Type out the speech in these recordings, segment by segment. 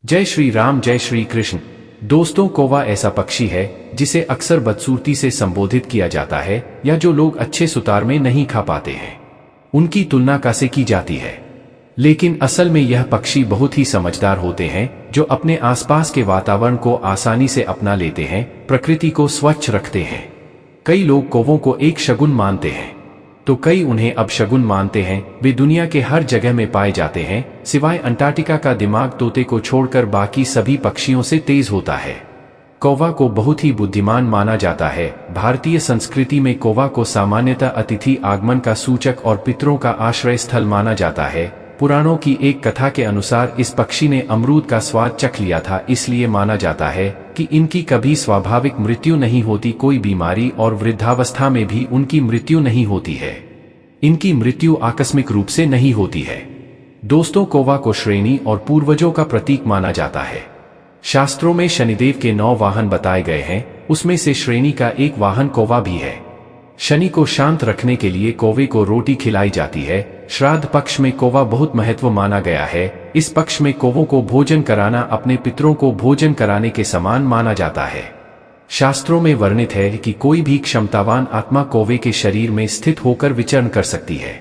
जय श्री राम, जय श्री कृष्ण। दोस्तों, कौवा ऐसा पक्षी है जिसे अक्सर बदसूरती से संबोधित किया जाता है या जो लोग अच्छे सुतार में नहीं खा पाते हैं उनकी तुलना कैसे की जाती है। लेकिन असल में यह पक्षी बहुत ही समझदार होते हैं जो अपने आसपास के वातावरण को आसानी से अपना लेते हैं, प्रकृति को स्वच्छ रखते हैं। कई लोग कौवों को एक शगुन मानते हैं तो कई उन्हें अपशगुन मानते हैं। वे दुनिया के हर जगह में पाए जाते हैं, सिवाय अंटार्कटिका का दिमाग तोते को छोड़कर बाकी सभी पक्षियों से तेज होता है। कौवा को बहुत ही बुद्धिमान माना जाता है। भारतीय संस्कृति में कौवा को सामान्यतः अतिथि आगमन का सूचक और पितरों का आश्रय स्थल माना जाता है। पुराणों की एक कथा के अनुसार इस पक्षी ने अमरूद का स्वाद चख लिया था, इसलिए माना जाता है कि इनकी कभी स्वाभाविक मृत्यु नहीं होती। कोई बीमारी और वृद्धावस्था में भी उनकी मृत्यु नहीं होती है। इनकी मृत्यु आकस्मिक रूप से नहीं होती है। दोस्तों, कौवा को श्रेणी और पूर्वजों का प्रतीक माना जाता है। शास्त्रों में शनिदेव के 9 वाहन बताए गए हैं, उसमें से श्रेणी का एक वाहन कौवा भी है। शनि को शांत रखने के लिए कौवे को रोटी खिलाई जाती है। श्राद्ध पक्ष में कौवा बहुत महत्व माना गया है। इस पक्ष में कौवों को भोजन कराना अपने पितरों को भोजन कराने के समान माना जाता है। शास्त्रों में वर्णित है कि कोई भी क्षमतावान आत्मा कौवे के शरीर में स्थित होकर विचरण कर सकती है।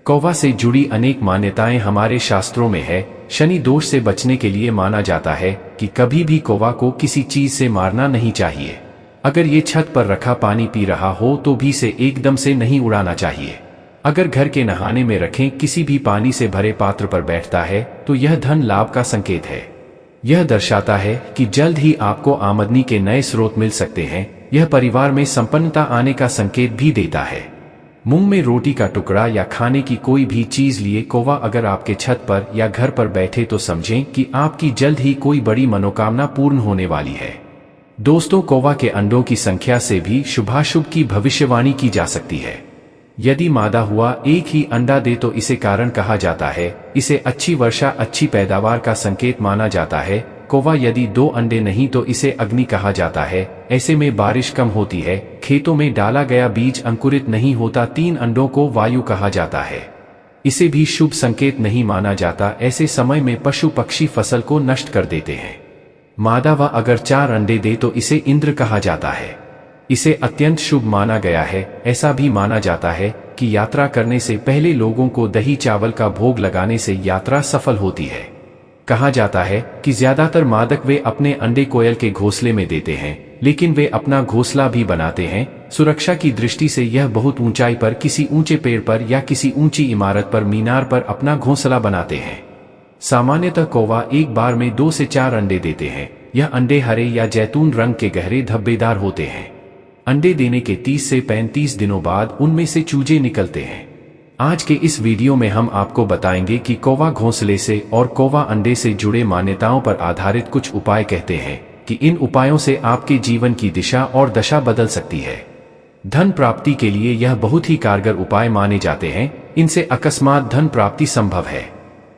कौवा से जुड़ी अनेक मान्यताएं हमारे शास्त्रों में है। शनि दोष से बचने के लिए माना जाता है कि कभी भी कौवा को किसी चीज से मारना नहीं चाहिए। अगर ये छत पर रखा पानी पी रहा हो तो भी से एकदम से नहीं उड़ाना चाहिए। अगर घर के नहाने में रखें किसी भी पानी से भरे पात्र पर बैठता है तो यह धन लाभ का संकेत है। यह दर्शाता है कि जल्द ही आपको आमदनी के नए स्रोत मिल सकते हैं। यह परिवार में संपन्नता आने का संकेत भी देता है। मुंह में रोटी का टुकड़ा या खाने की कोई भी चीज लिए कौवा अगर आपके छत पर या घर पर बैठे तो समझें कि आपकी जल्द ही कोई बड़ी मनोकामना पूर्ण होने वाली है। दोस्तों, कौवा के अंडों की संख्या से भी शुभाशुभ की भविष्यवाणी की जा सकती है। यदि मादा हुआ एक ही अंडा दे तो इसे कारण कहा जाता है। इसे अच्छी वर्षा, अच्छी पैदावार का संकेत माना जाता है। कौवा यदि 2 अंडे नहीं तो इसे अग्नि कहा जाता है। ऐसे में बारिश कम होती है। खेतों में डाला गया बीज अंकुरित नहीं होता। 3 अंडों को वायु कहा जाता है। इसे भी शुभ संकेत नहीं माना जाता। ऐसे समय में पशु पक्षी फसल को नष्ट कर देते हैं। मादा व अगर 4 अंडे दे तो इसे इंद्र कहा जाता है। इसे अत्यंत शुभ माना गया है। ऐसा भी माना जाता है कि यात्रा करने से पहले लोगों को दही चावल का भोग लगाने से यात्रा सफल होती है। कहा जाता है कि ज्यादातर मादक वे अपने अंडे कोयल के घोंसले में देते हैं, लेकिन वे अपना घोंसला भी बनाते हैं। सुरक्षा की दृष्टि से यह बहुत ऊंचाई पर किसी ऊंचे पेड़ पर या किसी ऊंची इमारत पर मीनार पर अपना घोंसला बनाते हैं। सामान्यतः कौवा एक बार में 2 से 4 अंडे देते हैं। यह अंडे हरे या जैतून रंग के गहरे धब्बेदार होते हैं। अंडे देने के 30 से 35 दिनों बाद उनमें से चूजे निकलते हैं। आज के इस वीडियो में हम आपको बताएंगे कि कौवा घोंसले से और कौवा अंडे से जुड़े मान्यताओं पर आधारित कुछ उपाय कहते हैं कि इन उपायों से आपके जीवन की दिशा और दशा बदल सकती है। धन प्राप्ति के लिए यह बहुत ही कारगर उपाय माने जाते हैं। इनसे अकस्मात धन प्राप्ति संभव है।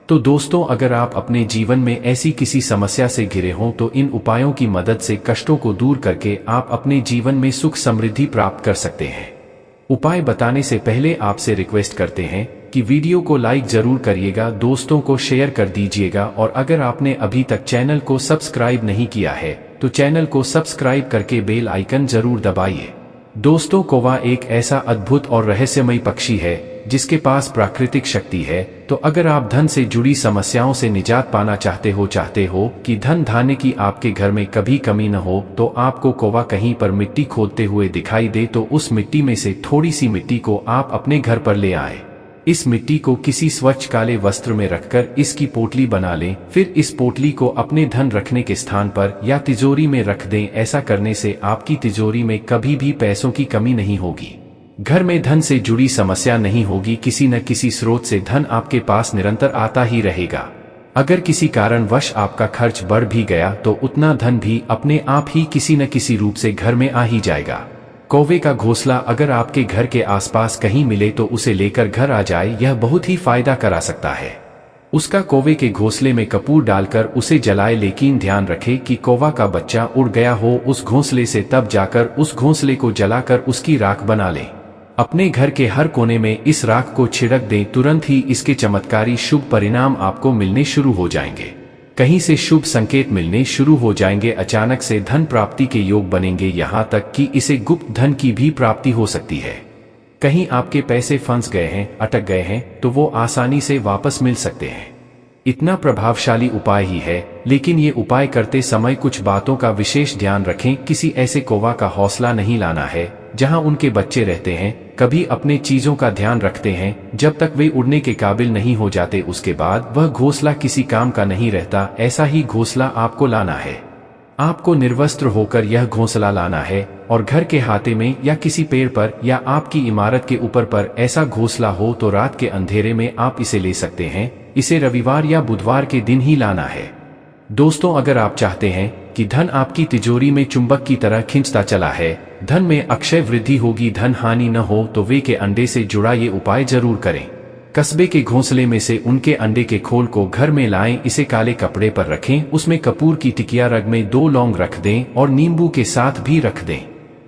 तो दोस्तों, अगर आप अपने जीवन में ऐसी किसी समस्या से घिरे हों तो इन उपायों की मदद से कष्टों को दूर करके आप अपने जीवन में सुख समृद्धि प्राप्त कर सकते हैं। उपाय बताने से पहले आपसे रिक्वेस्ट करते हैं कि वीडियो को लाइक जरूर करिएगा, दोस्तों को शेयर कर दीजिएगा और अगर आपने अभी तक चैनल को सब्सक्राइब नहीं किया है तो चैनल को सब्सक्राइब करके बेल आइकन जरूर दबाइए। दोस्तों, कौवा एक ऐसा अद्भुत और रहस्यमयी पक्षी है जिसके पास प्राकृतिक शक्ति है। तो अगर आप धन से जुड़ी समस्याओं से निजात पाना चाहते हो कि धन धान्य की आपके घर में कभी कमी न हो, तो आपको कौवा कहीं पर मिट्टी खोदते हुए दिखाई दे तो उस मिट्टी में से थोड़ी सी मिट्टी को आप अपने घर पर ले आए। इस मिट्टी को किसी स्वच्छ काले वस्त्र में रखकर इसकी पोटली बना लें। फिर इस पोटली को अपने धन रखने के स्थान पर या तिजोरी में रख दें। ऐसा करने से आपकी तिजोरी में कभी भी पैसों की कमी नहीं होगी। घर में धन से जुड़ी समस्या नहीं होगी। किसी न किसी स्रोत से धन आपके पास निरंतर आता ही रहेगा। अगर किसी कारणवश आपका खर्च बढ़ भी गया तो उतना धन भी अपने आप ही किसी न किसी रूप से घर में आ ही जाएगा। कौवे का घोंसला अगर आपके घर के आसपास कहीं मिले तो उसे लेकर घर आ जाए। यह बहुत ही फायदा करा सकता है। उसका कौवे के घोंसले में कपूर डालकर उसे जलाए, लेकिन ध्यान रखें कि कौवा का बच्चा उड़ गया हो उस घोंसले से, तब जाकर उस घोंसले को जलाकर उसकी राख बना लें। अपने घर के हर कोने में इस राख को छिड़क दें। तुरंत ही इसके चमत्कारी शुभ परिणाम आपको मिलने शुरू हो जाएंगे। कहीं से शुभ संकेत मिलने शुरू हो जाएंगे, अचानक से धन प्राप्ति के योग बनेंगे, यहाँ तक कि इसे गुप्त धन की भी प्राप्ति हो सकती है। कहीं आपके पैसे फंस गए हैं, अटक गए हैं, तो वो आसानी से वापस मिल सकते हैं। इतना प्रभावशाली उपाय ही है, लेकिन ये उपाय करते समय कुछ बातों का विशेष ध्यान रखें। किसी ऐसे कौवा का हौसला नहीं लाना है जहां उनके बच्चे रहते हैं। कभी अपने चीजों का ध्यान रखते हैं जब तक वे उड़ने के काबिल नहीं हो जाते, उसके बाद वह घोंसला किसी काम का नहीं रहता। ऐसा ही घोंसला आपको लाना है। आपको निर्वस्त्र होकर यह घोंसला लाना है और घर के हाथे में या किसी पेड़ पर या आपकी इमारत के ऊपर पर ऐसा घोंसला हो तो रात के अंधेरे में आप इसे ले सकते हैं। इसे रविवार या बुधवार के दिन ही लाना है। दोस्तों, अगर आप चाहते हैं कि धन आपकी तिजोरी में चुंबक की तरह खींचता चला है, धन में अक्षय वृद्धि होगी, धन हानि न हो, तो वे के अंडे से जुड़ा ये उपाय जरूर करें। कस्बे के घोंसले में से उनके अंडे के खोल को घर में लाएं, इसे काले कपड़े पर रखें, उसमें कपूर की टिकिया, रग में 2 लौंग रख दें और नींबू के साथ भी रख दें।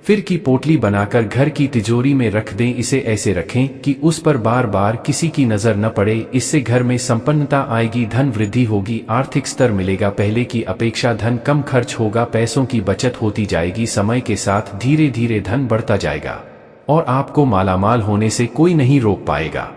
फिर की पोटली बनाकर घर की तिजोरी में रख दें। इसे ऐसे रखें कि उस पर बार बार किसी की नजर न पड़े। इससे घर में संपन्नता आएगी, धन वृद्धि होगी, आर्थिक स्तर मिलेगा, पहले की अपेक्षा धन कम खर्च होगा, पैसों की बचत होती जाएगी, समय के साथ धीरे धीरे धन बढ़ता जाएगा और आपको मालामाल होने से कोई नहीं रोक पाएगा।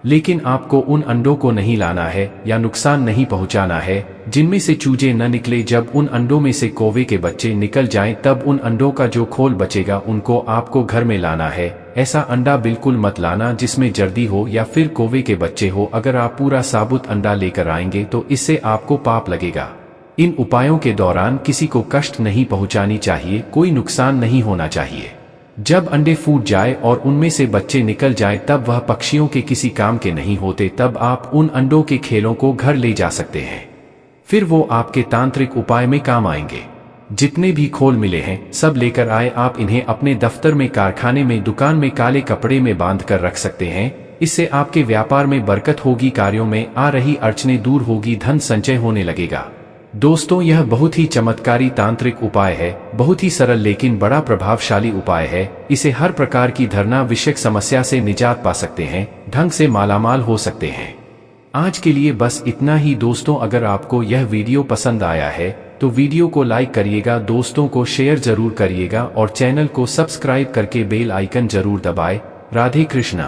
लेकिन आपको उन अंडों को नहीं लाना है या नुकसान नहीं पहुंचाना है जिनमें से चूजे न निकले। जब उन अंडों में से कौवे के बच्चे निकल जाएं, तब उन अंडों का जो खोल बचेगा उनको आपको घर में लाना है। ऐसा अंडा बिल्कुल मत लाना जिसमें जर्दी हो या फिर कौवे के बच्चे हो। अगर आप पूरा साबुत अंडा लेकर आएंगे तो इससे आपको पाप लगेगा। इन उपायों के दौरान किसी को कष्ट नहीं पहुंचानी चाहिए, कोई नुकसान नहीं होना चाहिए। जब अंडे फूट जाए और उनमें से बच्चे निकल जाए तब वह पक्षियों के किसी काम के नहीं होते। तब आप उन अंडों के खेलों को घर ले जा सकते हैं, फिर वो आपके तांत्रिक उपाय में काम आएंगे। जितने भी खोल मिले हैं सब लेकर आए। आप इन्हें अपने दफ्तर में, कारखाने में, दुकान में काले कपड़े में बांध कर रख सकते हैं। इससे आपके व्यापार में बरकत होगी, कार्यों में आ रही अड़चनें दूर होगी, धन संचय होने लगेगा। दोस्तों, यह बहुत ही चमत्कारी तांत्रिक उपाय है, बहुत ही सरल लेकिन बड़ा प्रभावशाली उपाय है। इसे हर प्रकार की धरना विषयक समस्या से निजात पा सकते हैं, ढंग से मालामाल हो सकते हैं। आज के लिए बस इतना ही दोस्तों। अगर आपको यह वीडियो पसंद आया है तो वीडियो को लाइक करिएगा, दोस्तों को शेयर जरूर करिएगा और चैनल को सब्सक्राइब करके बेल आइकन जरूर दबाएं। राधे कृष्णा।